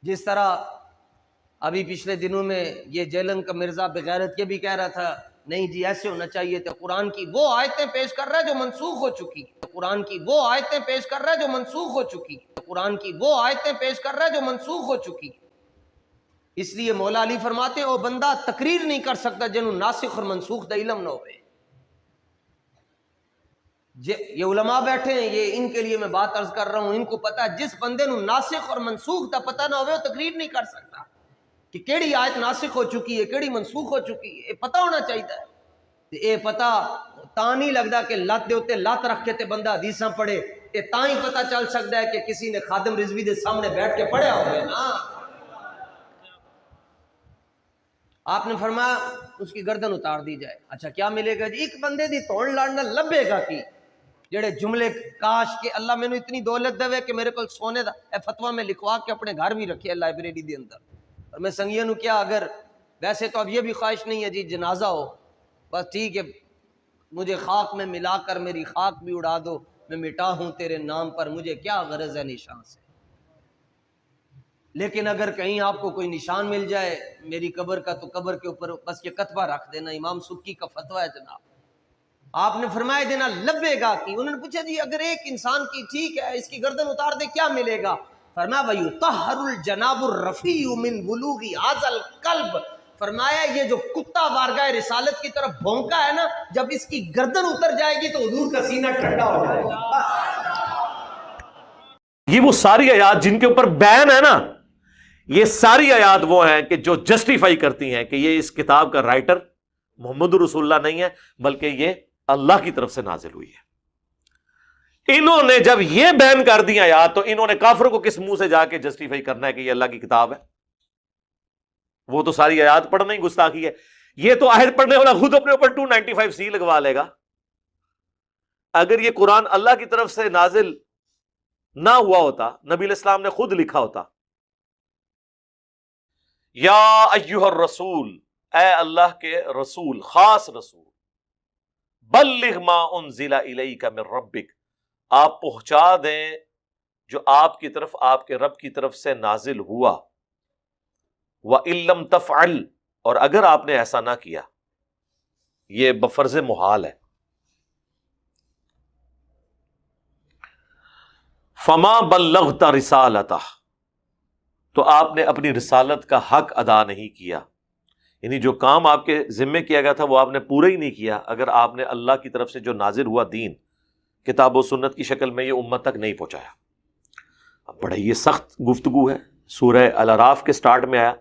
جس طرح ابھی پچھلے دنوں میں یہ جیلن کا مرزا بغیرت کے بھی کہہ رہا تھا نہیں جی ایسے ہونا چاہیے تھا، قرآن کی وہ آیتیں پیش کر رہا ہے جو منسوخ ہو چکی، قرآن کی وہ آیتیں پیش کر رہا ہے جو منسوخ ہو چکی، قرآن کی وہ آیتیں پیش کر رہا ہے جو منسوخ ہو چکی۔ اس لیے مولا علی فرماتے ہیں وہ بندہ تقریر نہیں کر سکتا جنہوں ناسخ اور منسوخ دا علم نہ ہوئے۔ یہ علماء بیٹھے ہیں، یہ ان کے لیے میں بات عرض کر رہا ہوں، ان کو پتہ ہے جس بندے نو ناسخ اور منسوخ دا پتہ نہ ہوئے وہ تقریر نہیں کر سکتا کہ کیڑی آیت ناسخ ہو چکی ہے کیڑی منسوخ ہو چکی ہے، یہ پتہ ہونا چاہیے۔ یہ پتہ تا نہیں لگتا کہ لت دے اوتے لت رکھ کے تے بندہ حدیثاں پڑھے، یہ تا ہی پتہ چل سکتا ہے کہ کسی نے خادم رضوی دے سامنے بیٹھ کے پڑھیا ہوگا نا۔ آپ نے فرمایا اس کی گردن اتار دی جائے۔ اچھا کیا ملے گا جی؟ ایک بندے دی توڑ لڑنا لبے گا کی جڑے جملے کاش کہ اللہ میں نے اتنی دولت دے کہ میرے کو سونے دا اے فتویٰ میں لکھوا کے اپنے گھر بھی رکھے لائبریری دے اندر، اور میں سنگیاں نو کیا اگر ویسے تو اب یہ بھی خواہش نہیں ہے جی جنازہ ہو بس ٹھیک ہے مجھے خاک میں ملا کر میری خاک بھی اڑا دو، میں مٹا ہوں تیرے نام پر، مجھے کیا غرض ہے نشان سے۔ لیکن اگر کہیں آپ کو کوئی نشان مل جائے میری قبر کا تو قبر کے اوپر بس یہ کتبہ رکھ دینا، امام سبکی کا فتویٰ ہے جناب۔ آپ نے فرمایا دینا لبے گا کی۔ انہوں نے پوچھا جی اگر ایک انسان کی ٹھیک ہے اس کی گردن اتار دے کیا ملے گا؟ فرمایا وَيُطَهَّرُ الْجَنَابُ الرَّفِيُّ مِنْ بُلُوغِ هَذَا الْقَلْبِ، فرمایا یہ جو کتا بارگاہ رسالت کی طرف بھونکا ہے نا، جب اس کی گردن اتر جائے گی تو حضور کا سینہ ٹھنڈا ہو جائے گا۔ یہ وہ ساری آیات جن کے اوپر بین ہے نا، یہ ساری آیات وہ ہیں کہ جو جسٹیفائی کرتی ہیں کہ یہ اس کتاب کا رائٹر محمد رسول اللہ نہیں ہے بلکہ یہ اللہ کی طرف سے نازل ہوئی ہے۔ انہوں نے جب یہ بین کر دی آیات تو انہوں نے کافر کو کس منہ سے جا کے جسٹیفائی کرنا ہے کہ یہ اللہ کی کتاب ہے؟ وہ تو ساری آیات پڑھنا ہی گستاخی ہے۔ یہ تو آیت پڑھنے والا خود اپنے اوپر 295 سی لگوا لے گا۔ اگر یہ قرآن اللہ کی طرف سے نازل نہ ہوا ہوتا، نبی علیہ السلام نے خود لکھا ہوتا یا ایھا الرسول، اے اللہ کے رسول، خاص رسول، بلغ ما انزل الیک من ربک، آپ پہنچا دیں جو آپ کی طرف آپ کے رب کی طرف سے نازل ہوا، وَإِن لَّمْ تَفْعَلْ، اور اگر آپ نے ایسا نہ کیا، یہ بفرض محال ہے، فَمَا بَلَّغْتَ رِسَالَتَهُ، تو آپ نے اپنی رسالت کا حق ادا نہیں کیا، یعنی جو کام آپ کے ذمے کیا گیا تھا وہ آپ نے پورا ہی نہیں کیا اگر آپ نے اللہ کی طرف سے جو نازل ہوا دین کتاب و سنت کی شکل میں یہ امت تک نہیں پہنچایا۔ اب بڑا یہ سخت گفتگو ہے، سورہ الاعراف کے سٹارٹ میں آیا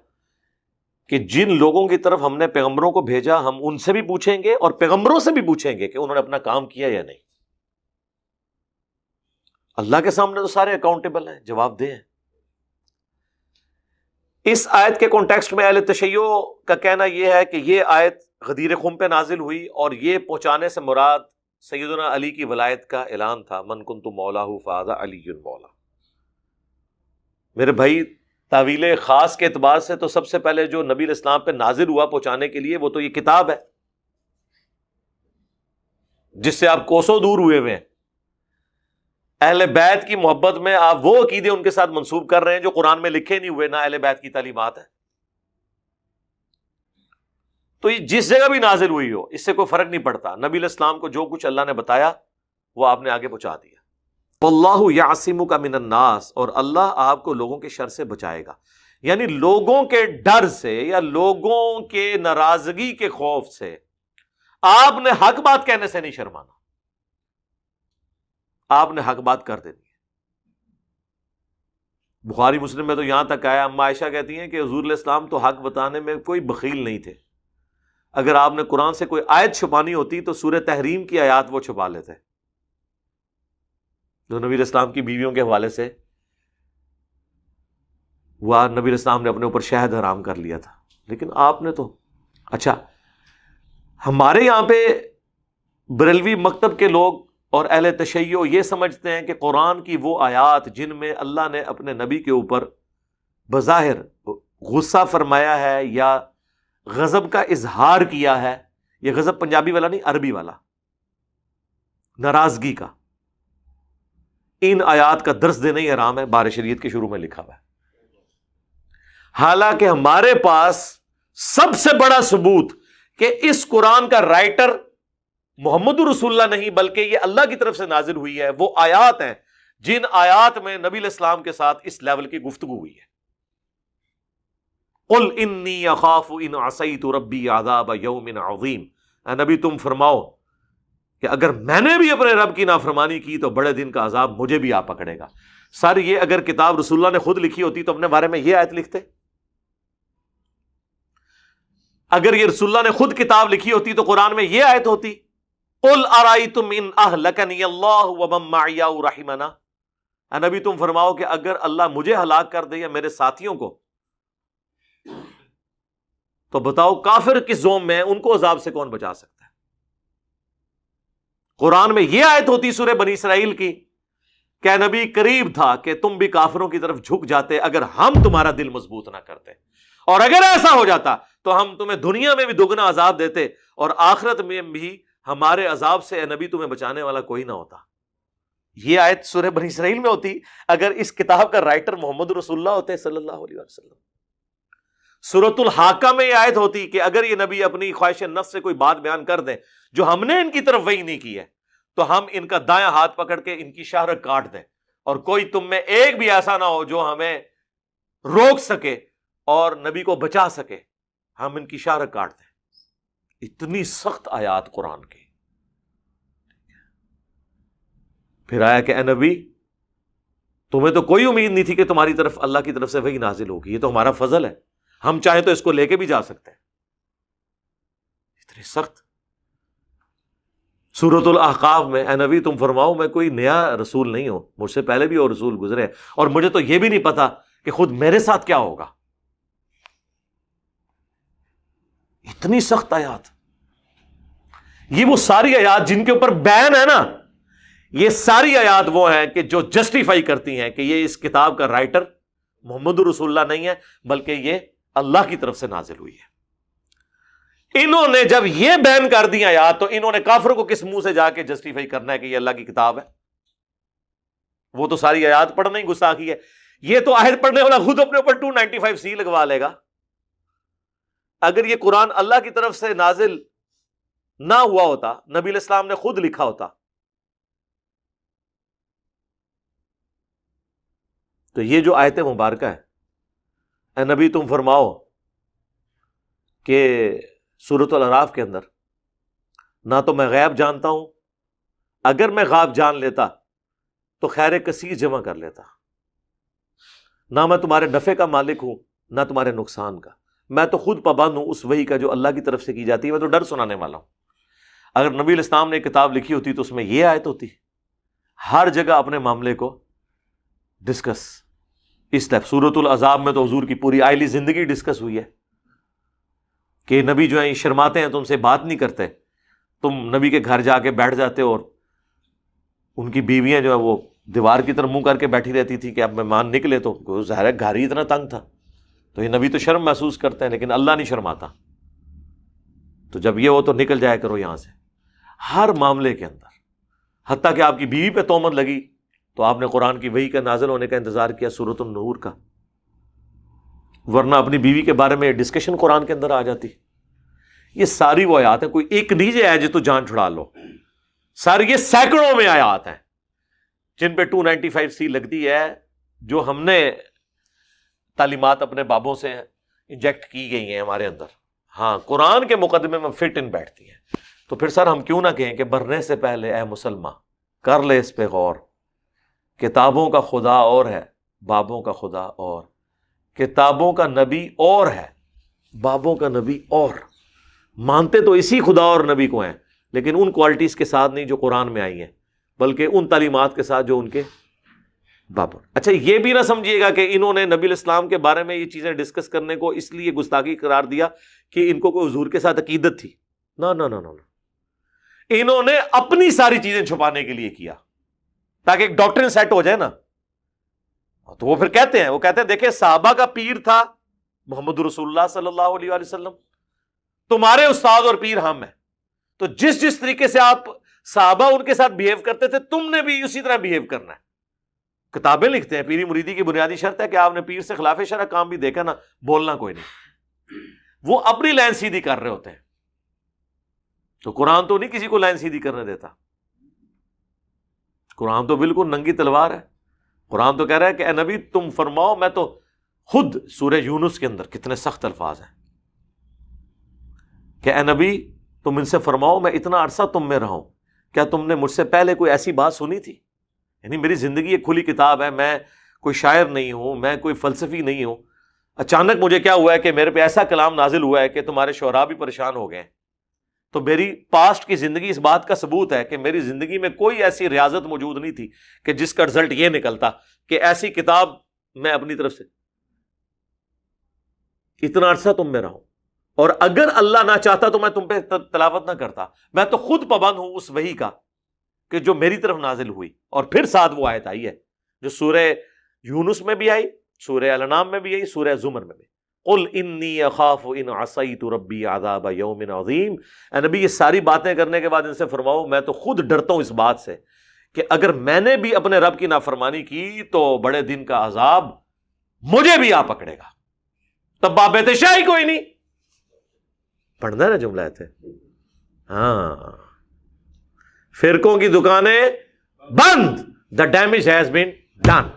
کہ جن لوگوں کی طرف ہم نے پیغمبروں کو بھیجا ہم ان سے بھی پوچھیں گے اور پیغمبروں سے بھی پوچھیں گے کہ انہوں نے اپنا کام کیا یا نہیں۔ اللہ کے سامنے تو سارے اکاؤنٹیبل ہیں، جواب دہ ہیں۔ اس آیت کے کانٹیکسٹ میں اہل تشیع کا کہنا یہ ہے کہ یہ آیت غدیر خم پہ نازل ہوئی اور یہ پہنچانے سے مراد سیدنا علی کی ولایت کا اعلان تھا، من کنت مولاہ فہذا علی مولا۔ میرے بھائی تعویل خاص کے اعتبار سے تو سب سے پہلے جو نبی علیہ السلام پہ نازل ہوا پہنچانے کے لیے وہ تو یہ کتاب ہے جس سے آپ کوسوں دور ہوئے ہوئے ہیں۔ اہل بیت کی محبت میں آپ وہ عقیدے ان کے ساتھ منسوب کر رہے ہیں جو قرآن میں لکھے نہیں ہوئے، نہ اہل بیت کی تعلیمات ہیں۔ تو یہ جس جگہ بھی نازل ہوئی ہو اس سے کوئی فرق نہیں پڑتا، نبی علیہ السلام کو جو کچھ اللہ نے بتایا وہ آپ نے آگے پہنچا دیا۔ واللہ یعصمک من الناس، اور اللہ آپ کو لوگوں کے شر سے بچائے گا، یعنی لوگوں کے ڈر سے یا لوگوں کے ناراضگی کے خوف سے آپ نے حق بات کہنے سے نہیں شرمانا، آپ نے حق بات کر دینی ہے۔ بخاری مسلم میں تو یہاں تک آیا، اما عائشہ کہتی ہیں کہ حضور علیہ السلام تو حق بتانے میں کوئی بخیل نہیں تھے، اگر آپ نے قرآن سے کوئی آیت چھپانی ہوتی تو سورہ تحریم کی آیات وہ چھپا لیتے جو نبی علیہ السلام کی بیویوں کے حوالے سے وہ نبی علیہ السلام نے اپنے اوپر شہد حرام کر لیا تھا، لیکن آپ نے تو اچھا ہمارے یہاں پہ بریلوی مکتب کے لوگ اور اہل تشیع یہ سمجھتے ہیں کہ قرآن کی وہ آیات جن میں اللہ نے اپنے نبی کے اوپر بظاہر غصہ فرمایا ہے یا غضب کا اظہار کیا ہے، یہ غضب پنجابی والا نہیں عربی والا، ناراضگی کا، ان آیات کا درس دینا ہی حرام ہے، بارِ شریعت کے شروع میں لکھا ہوا ہے۔ حالانکہ ہمارے پاس سب سے بڑا ثبوت کہ اس قرآن کا رائٹر محمد رسول اللہ نہیں بلکہ یہ اللہ کی طرف سے نازل ہوئی ہے، وہ آیات ہیں جن آیات میں نبی علیہ السلام کے ساتھ اس لیول کی گفتگو ہوئی ہے۔ قل انی اخاف ان عصیت ربی عذاب یوم عظیم، اے نبی تم فرماؤ کہ اگر میں نے بھی اپنے رب کی نافرمانی کی تو بڑے دن کا عذاب مجھے بھی آ پکڑے گا۔ سر یہ اگر کتاب رسول اللہ نے خود لکھی ہوتی تو اپنے بارے میں یہ آیت لکھتے؟ اگر یہ رسول اللہ نے خود کتاب لکھی ہوتی تو قرآن میں یہ آیت ہوتی، قل ارائیتم ان اہلکنی اللہ ومن معی او رحمنا، اے نبی تم فرماؤ کہ اگر اللہ مجھے ہلاک کر دے یا میرے ساتھیوں کو، تو بتاؤ کافر کس زوم میں ہیں، ان کو عذاب سے کون بچا سکتا ہے؟ قرآن میں یہ آیت ہوتی سورہ بنی اسرائیل کی کہ نبی قریب تھا کہ تم بھی کافروں کی طرف جھک جاتے اگر ہم تمہارا دل مضبوط نہ کرتے، اور اگر ایسا ہو جاتا تو ہم تمہیں دنیا میں بھی دگنا عذاب دیتے اور آخرت میں بھی ہمارے عذاب سے اے نبی تمہیں بچانے والا کوئی نہ ہوتا۔ یہ آیت سورہ بنی اسرائیل میں ہوتی اگر اس کتاب کا رائٹر محمد رسول اللہ ہوتے صلی اللہ علیہ وسلم۔ سورۃ الحاقہ میں یہ آیت ہوتی کہ اگر یہ نبی اپنی خواہش نفس سے کوئی بات بیان کر دیں جو ہم نے ان کی طرف وحی نہیں کی ہے تو ہم ان کا دایاں ہاتھ پکڑ کے ان کی شہرت کاٹ دیں، اور کوئی تم میں ایک بھی ایسا نہ ہو جو ہمیں روک سکے اور نبی کو بچا سکے، ہم ان کی شہرت کاٹ دیں۔ اتنی سخت آیات قرآن کی۔ پھر آیا کہ اے نبی تمہیں تو کوئی امید نہیں تھی کہ تمہاری طرف اللہ کی طرف سے وحی نازل ہوگی، یہ تو ہمارا فضل ہے، ہم چاہیں تو اس کو لے کے بھی جا سکتے ہیں۔ اتنی سخت۔ سورۃ الاحقاف میں اے نبی تم فرماؤ میں کوئی نیا رسول نہیں ہوں، مجھ سے پہلے بھی اور رسول گزرے اور مجھے تو یہ بھی نہیں پتا کہ خود میرے ساتھ کیا ہوگا۔ اتنی سخت آیات۔ یہ وہ ساری آیات جن کے اوپر بین ہے نا، یہ ساری آیات وہ ہیں کہ جو جسٹیفائی کرتی ہیں کہ یہ اس کتاب کا رائٹر محمد رسول اللہ نہیں ہے بلکہ یہ اللہ کی طرف سے نازل ہوئی ہے۔ انہوں نے جب یہ بین کر دیا آیات تو انہوں نے کافروں کو کس منہ سے جا کے جسٹیفائی کرنا ہے کہ یہ اللہ کی کتاب ہے؟ وہ تو ساری آیات پڑھنا ہی گستاخی ہے۔ یہ تو آیت پڑھنے والا خود اپنے اوپر 295C لگوا لے گا۔ اگر یہ قرآن اللہ کی طرف سے نازل نہ ہوا ہوتا، نبی علیہ السلام نے خود لکھا ہوتا، تو یہ جو آیت مبارکہ ہے، اے نبی تم فرماؤ کہ سورۃ الاعراف کے اندر نہ تو میں غیب جانتا ہوں، اگر میں غیب جان لیتا تو خیر کثیر جمع کر لیتا، نہ میں تمہارے نفع کا مالک ہوں نہ تمہارے نقصان کا، میں تو خود پابند ہوں اس وحی کا جو اللہ کی طرف سے کی جاتی ہے، میں تو ڈر سنانے والا ہوں۔ اگر نبی علیہ السلام نے کتاب لکھی ہوتی تو اس میں یہ آیت ہوتی، ہر جگہ اپنے معاملے کو ڈسکس۔ اس طرح سورۃ الاحزاب میں تو حضور کی پوری آئلی زندگی ڈسکس ہوئی ہے کہ نبی جو ہیں شرماتے ہیں، تم سے بات نہیں کرتے، تم نبی کے گھر جا کے بیٹھ جاتے اور ان کی بیویاں جو ہے وہ دیوار کی طرف منہ کر کے بیٹھی رہتی تھی کہ اب مہمان نکلے تو ظاہر ہے گھر ہی اتنا تنگ تھا، تو یہ نبی تو شرم محسوس کرتے ہیں لیکن اللہ نہیں شرماتا، تو جب یہ ہو تو نکل جایا کرو یہاں سے۔ ہر معاملے کے اندر، حتیٰ کہ آپ کی بیوی پہ تہمت لگی تو آپ نے قرآن کی وحی کا نازل ہونے کا انتظار کیا، سورۃ النور کا، ورنہ اپنی بیوی کے بارے میں ڈسکشن قرآن کے اندر آ جاتی۔ یہ ساری وہ آیات ہیں، کوئی ایک نیجے ہے جو تو جان چھڑا لو، ساری یہ سینکڑوں میں آیات ہیں جن پہ 295C لگتی ہے، جو ہم نے تعلیمات اپنے بابوں سے انجیکٹ کی گئی ہیں ہمارے اندر، ہاں قرآن کے مقدمے میں فٹ ان بیٹھتی ہیں۔ تو پھر سر ہم کیوں نہ کہیں کہ مرنے سے پہلے اے مسلمان کر لے اس پہ غور، کتابوں کا خدا اور ہے، بابوں کا خدا اور، کتابوں کا نبی اور ہے، بابوں کا نبی اور۔ مانتے تو اسی خدا اور نبی کو ہیں لیکن ان کوالٹیز کے ساتھ نہیں جو قرآن میں آئی ہیں، بلکہ ان تعلیمات کے ساتھ جو ان کے بابوں۔ اچھا یہ بھی نہ سمجھیے گا کہ انہوں نے نبی الاسلام کے بارے میں یہ چیزیں ڈسکس کرنے کو اس لیے گستاخی قرار دیا کہ ان کو کوئی حضور کے ساتھ عقیدت تھی، نہ نہ نہ نہ، انہوں نے اپنی ساری چیزیں چھپانے کے لیے کیا تاکہ ایک ڈاکٹرن سیٹ ہو جائے نا۔ تو وہ پھر کہتے ہیں دیکھیں صحابہ کا پیر تھا محمد رسول اللہ صلی اللہ علیہ وآلہ وسلم، تمہارے استاد اور پیر ہم ہیں، تو جس طریقے سے آپ صحابہ ان کے ساتھ بیہیو کرتے تھے تم نے بھی اسی طرح بیہیو کرنا ہے۔ کتابیں لکھتے ہیں، پیری مریدی کی بنیادی شرط ہے کہ آپ نے پیر سے خلاف شرع کام بھی دیکھا نا، بولنا کوئی نہیں، وہ اپنی لائن سیدھی کر رہے ہوتے ہیں۔ تو قرآن تو نہیں کسی کو لائن سیدھی کرنے دیتا، قرآن تو بالکل ننگی تلوار ہے۔ قرآن تو کہہ رہا ہے کہ اے نبی تم فرماؤ، میں تو خود سورہ یونس کے اندر کتنے سخت الفاظ ہیں کہ اے نبی تم ان سے فرماؤ میں اتنا عرصہ تم میں رہا ہوں، کیا تم نے مجھ سے پہلے کوئی ایسی بات سنی تھی؟ یعنی میری زندگی ایک کھلی کتاب ہے، میں کوئی شاعر نہیں ہوں، میں کوئی فلسفی نہیں ہوں، اچانک مجھے کیا ہوا ہے کہ میرے پہ ایسا کلام نازل ہوا ہے کہ تمہارے شعراء بھی پریشان ہو گئے ہیں۔ تو میری پاسٹ کی زندگی اس بات کا ثبوت ہے کہ میری زندگی میں کوئی ایسی ریاضت موجود نہیں تھی کہ جس کا رزلٹ یہ نکلتا کہ ایسی کتاب میں اپنی طرف سے اتنا عرصہ تم میں رہوں، اور اگر اللہ نہ چاہتا تو میں تم پہ تلاوت نہ کرتا، میں تو خود پابند ہوں اس وحی کا کہ جو میری طرف نازل ہوئی۔ اور پھر ساتھ وہ آیت آئی ہے جو سورہ یونس میں بھی آئی، سورہ الانعام میں بھی آئی، سورہ زمر میں بھی، قل انی اخاف ان عصیت ربی عذاب یوم عظیم۔ اے نبی یہ ساری باتیں کرنے کے بعد ان سے فرماؤ میں تو خود ڈرتا ہوں اس بات سے کہ اگر میں نے بھی اپنے رب کی نافرمانی کی تو بڑے دن کا عذاب مجھے بھی آ پکڑے گا۔ تب بابت شاہی کوئی نہیں پڑھنا ہے نا جملہ ہے۔ ہاں، فرقوں کی دکانیں بند، the damage has been done.